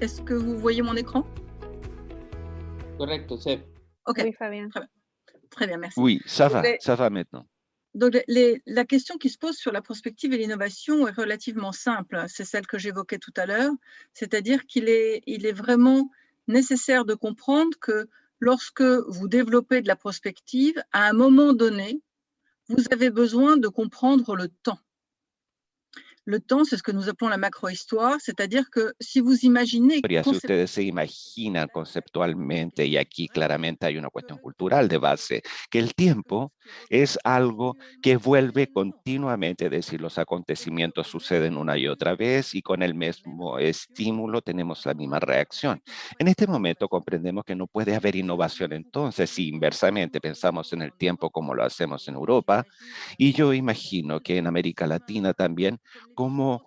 Est-ce que vous voyez mon écran? Correcto, Seb. OK, Oui, Fabien. très bien, merci. Oui, ça va maintenant. Donc la question qui se pose sur la prospective et l'innovation est relativement simple. C'est celle que j'évoquais tout à l'heure, c'est-à-dire qu'il est vraiment nécessaire de comprendre que lorsque vous développez de la prospective, à un moment donné, vous avez besoin de comprendre le temps. Le temps, c'est ce que nous appelons la macrohistoire, c'est-à-dire que si vous imaginez Si ustedes se imaginan conceptualmente, y aquí claramente hay una cuestión cultural de base, que el tiempo es algo que vuelve continuamente, es decir, los acontecimientos suceden una y otra vez y con el mismo estímulo tenemos la misma reacción. En este momento comprendemos que no puede haber innovación entonces si inversamente pensamos en el tiempo como lo hacemos en Europa, y yo imagino que en América Latina también, como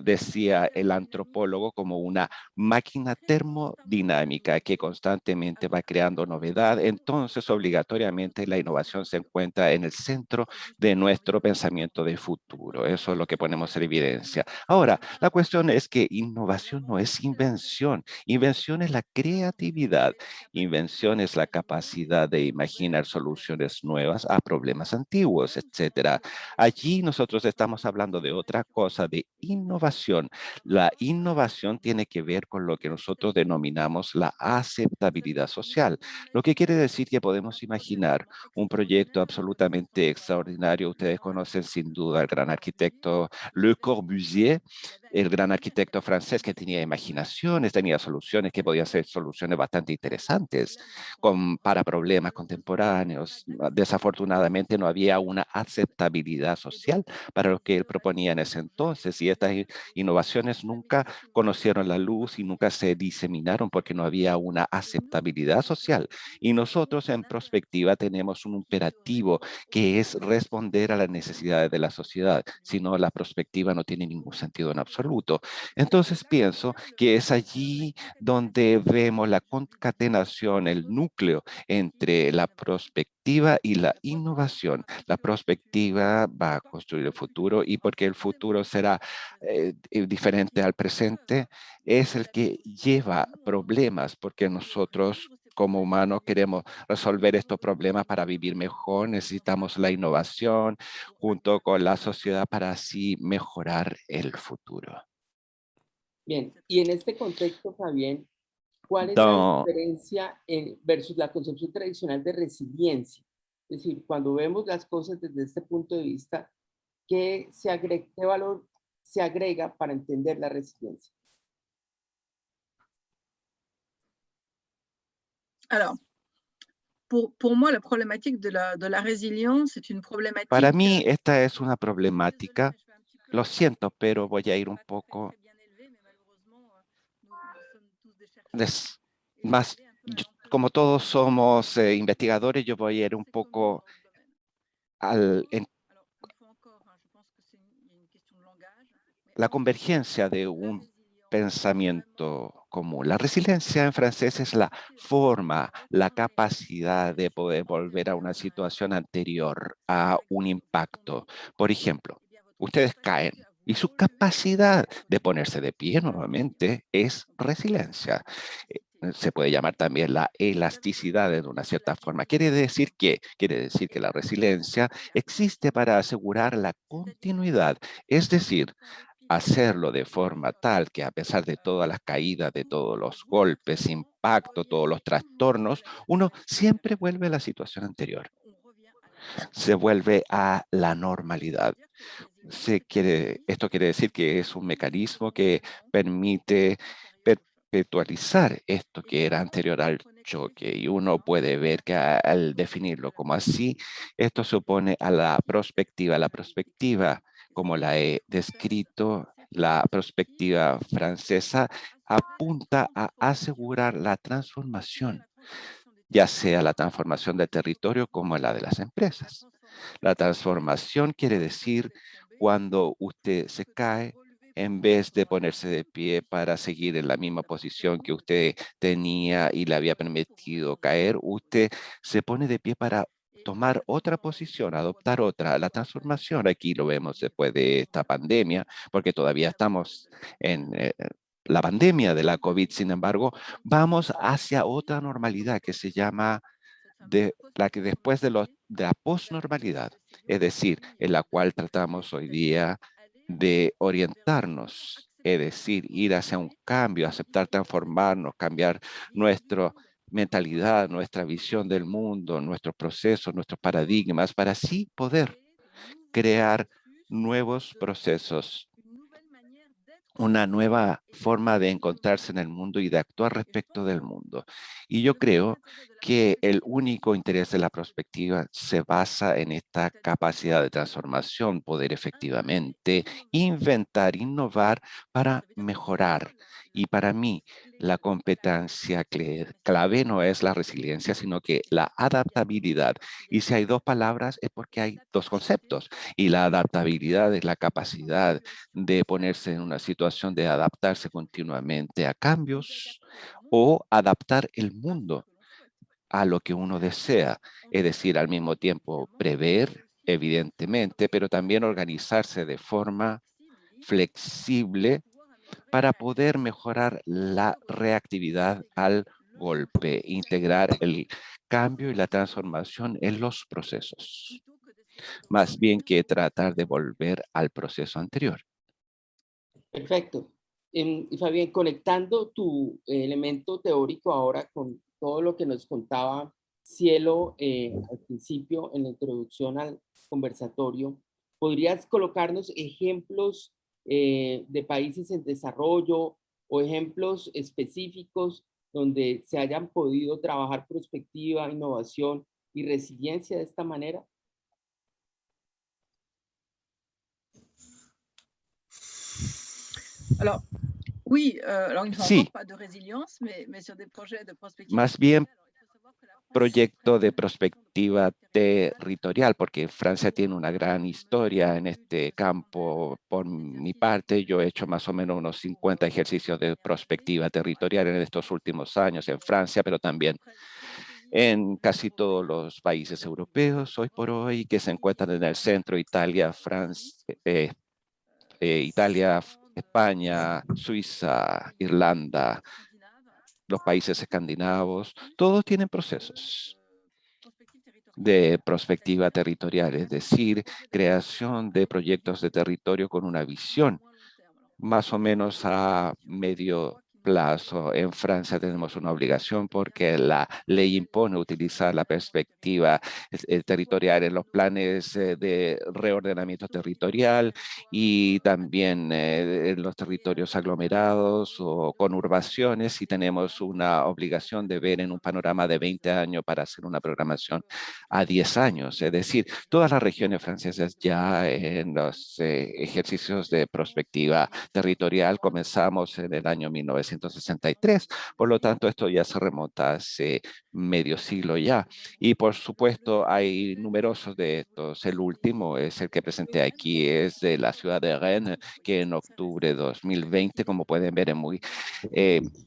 decía el antropólogo, como una máquina termodinámica que constantemente va creando novedad. Entonces, obligatoriamente, la innovación se encuentra en el centro de nuestro pensamiento de futuro. Eso es lo que ponemos en evidencia. Ahora, la cuestión es que innovación no es invención. Invención es la creatividad. Invención es la capacidad de imaginar soluciones nuevas a problemas antiguos, etcétera. Allí nosotros estamos hablando de otra cosa, de innovación. La innovación tiene que ver con lo que nosotros denominamos la aceptabilidad social, lo que quiere decir que podemos imaginar un proyecto absolutamente extraordinario. Ustedes conocen sin duda al gran arquitecto Le Corbusier, el gran arquitecto francés que tenía imaginaciones, tenía soluciones que podían ser soluciones bastante interesantes para problemas contemporáneos. Desafortunadamente no había una aceptabilidad social para lo que él proponía en ese entonces, y estas innovaciones nunca conocieron la luz y nunca se diseminaron porque no había una aceptabilidad social. Y nosotros en Prospectiva tenemos un imperativo que es responder a las necesidades de la sociedad, si no la perspectiva no tiene ningún sentido en absoluto. Entonces pienso que es allí donde vemos la concatenación, el núcleo entre la perspectiva y la innovación. La perspectiva va a construir el futuro, y porque el futuro será diferente al presente, es el que lleva problemas, porque nosotros como humanos queremos resolver estos problemas para vivir mejor. Necesitamos la innovación junto con la sociedad para así mejorar el futuro. Bien, y en este contexto, Fabián, ¿cuál es la Dans, diferencia versus la concepción tradicional de resiliencia? Es decir, cuando vemos las cosas desde este punto de vista, ¿qué valor se agrega para entender la resiliencia? Alors, pour moi, la problématique de la résilience est une problématique. para mí esta es una problemática. Lo siento, pero voy a ir un poco más. Como todos somos investigadores, yo voy a ir un poco en la convergencia de un pensamiento común. La resiliencia en francés es la forma, la capacidad de poder volver a una situación anterior, a un impacto. Por ejemplo, ustedes caen y su capacidad de ponerse de pie nuevamente es resiliencia. Se puede llamar también la elasticidad de una cierta forma. Quiere decir que la resiliencia existe para asegurar la continuidad, es decir, hacerlo de forma tal que a pesar de todas las caídas, de todos los golpes, impacto, todos los trastornos, uno siempre vuelve a la situación anterior. Se vuelve a la normalidad. Esto quiere decir que es un mecanismo que permite perpetualizar esto que era anterior al choque, y uno puede ver que al definirlo como así, esto supone a la perspectiva. La perspectiva, como la he descrito, la perspectiva francesa apunta a asegurar la transformación, ya sea la transformación del territorio como la de las empresas. La transformación quiere decir cuando usted se cae, en vez de ponerse de pie para seguir en la misma posición que usted tenía y le había permitido caer, usted se pone de pie para tomar otra posición, adoptar otra. La transformación aquí lo vemos después de esta pandemia, porque todavía estamos en la pandemia de la COVID. Sin embargo, vamos hacia otra normalidad que se llama de la que después de la posnormalidad, es decir, en la cual tratamos hoy día de orientarnos, es decir, ir hacia un cambio, aceptar transformarnos, cambiar nuestra mentalidad, nuestra visión del mundo, nuestros procesos, nuestros paradigmas, para así poder crear nuevos procesos, una nueva forma de encontrarse en el mundo y de actuar respecto del mundo. Y yo creo que el único interés de la perspectiva se basa en esta capacidad de transformación, poder efectivamente inventar, innovar para mejorar. Y para mí, la competencia clave no es la resiliencia, sino que la adaptabilidad. Y si hay dos palabras, es porque hay dos conceptos. Y la adaptabilidad es la capacidad de ponerse en una situación de adaptarse continuamente a cambios o adaptar el mundo a lo que uno desea, es decir, al mismo tiempo prever, evidentemente, pero también organizarse de forma flexible para poder mejorar la reactividad al golpe, integrar el cambio y la transformación en los procesos, más bien que tratar de volver al proceso anterior. Perfecto. Y Fabián, conectando tu elemento teórico ahora con todo lo que nos contaba Cielo al principio en la introducción al conversatorio, ¿podrías colocarnos ejemplos de países en desarrollo o ejemplos específicos donde se hayan podido trabajar perspectiva, innovación y resiliencia de esta manera? Alors, oui, alors il ne faut Sí, encore pas de résilience, mais sur des projets de prospective más bien territoriale, alors, il faut savoir que la France proyecto de a perspectiva territorial, porque Francia tiene una gran historia en este campo. Por mi parte, yo he hecho más o menos unos 50 ejercicios de perspectiva territorial en estos últimos años en Francia, pero también en casi todos los países europeos hoy por hoy que se encuentran en el centro, Italia, Francia, Italia, España, Suiza, Irlanda, los países escandinavos, todos tienen procesos de perspectiva territorial, es decir, creación de proyectos de territorio con una visión más o menos a medio plazo. En Francia tenemos una obligación porque la ley impone utilizar la perspectiva territorial en los planes de reordenamiento territorial y también en los territorios aglomerados o conurbaciones, y tenemos una obligación de ver en un panorama de 20 años para hacer una programación a 10 años. Es decir, todas las regiones francesas ya en los ejercicios de perspectiva territorial comenzamos en el año 1963, por lo tanto esto ya se remonta hace medio siglo ya. Y por supuesto hay numerosos de estos. El último es el que presenté aquí, es de la ciudad de Rennes, que en octubre de 2020, como pueden ver, es muy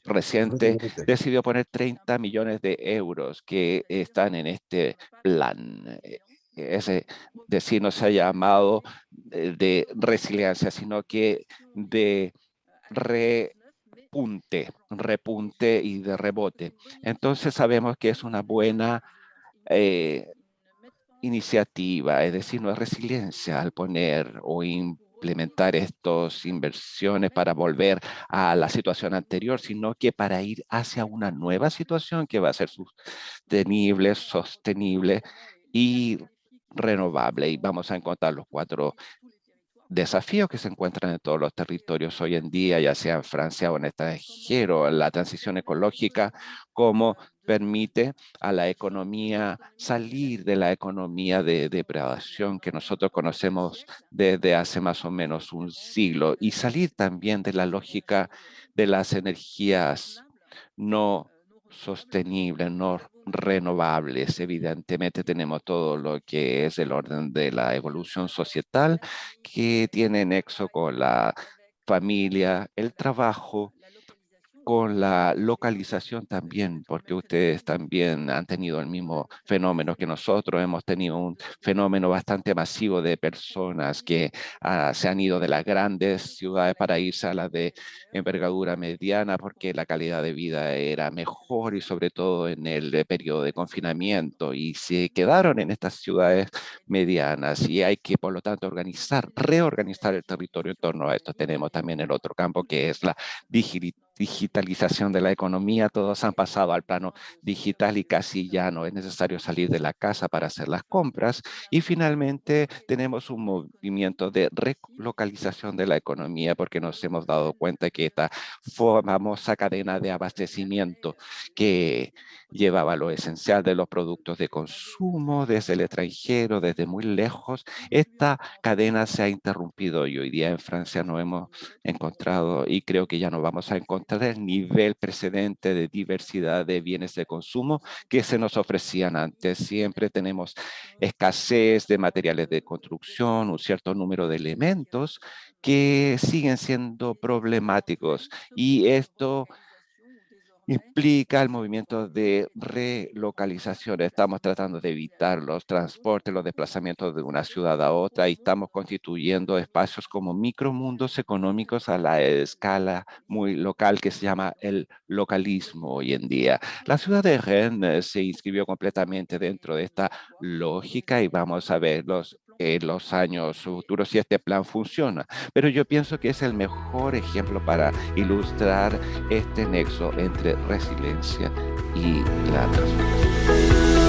reciente, decidió poner 30 millones de euros que están en este plan. Ese decir no se ha llamado de resiliencia, sino que de repunte y de rebote. Entonces sabemos que es una buena iniciativa, es decir, no es resiliencia al poner o implementar estas inversiones para volver a la situación anterior, sino que para ir hacia una nueva situación que va a ser sostenible y renovable. Y vamos a encontrar los 4 desafíos que se encuentran en todos los territorios hoy en día, ya sea en Francia o en el extranjero. La transición ecológica, cómo permite a la economía salir de la economía de depredación que nosotros conocemos desde hace más o menos un siglo, y salir también de la lógica de las energías no sostenibles, no renovables. Evidentemente tenemos todo lo que es el orden de la evolución societal, que tiene nexo con la familia, el trabajo, con la localización también, porque ustedes también han tenido el mismo fenómeno que nosotros. Hemos tenido un fenómeno bastante masivo de personas que se han ido de las grandes ciudades para irse a las de envergadura mediana porque la calidad de vida era mejor y sobre todo en el periodo de confinamiento, y se quedaron en estas ciudades medianas, y hay que, por lo tanto, reorganizar el territorio en torno a esto. Tenemos también el otro campo que es la digitalización de la economía. Todos han pasado al plano digital y casi ya no es necesario salir de la casa para hacer las compras. Y finalmente tenemos un movimiento de relocalización de la economía porque nos hemos dado cuenta que esta famosa cadena de abastecimiento que llevaba lo esencial de los productos de consumo desde el extranjero, desde muy lejos, esta cadena se ha interrumpido y hoy día en Francia no hemos encontrado, y creo que ya no vamos a encontrar el nivel precedente de diversidad de bienes de consumo que se nos ofrecían antes. Siempre tenemos escasez de materiales de construcción, un cierto número de elementos que siguen siendo problemáticos, y esto implica el movimiento de relocalización. Estamos tratando de evitar los transportes, los desplazamientos de una ciudad a otra, y estamos constituyendo espacios como micromundos económicos a la escala muy local que se llama el localismo hoy en día. La ciudad de Rennes se inscribió completamente dentro de esta lógica y vamos a ver en los años futuros si este plan funciona. Pero yo pienso que es el mejor ejemplo para ilustrar este nexo entre resiliencia y la transformación.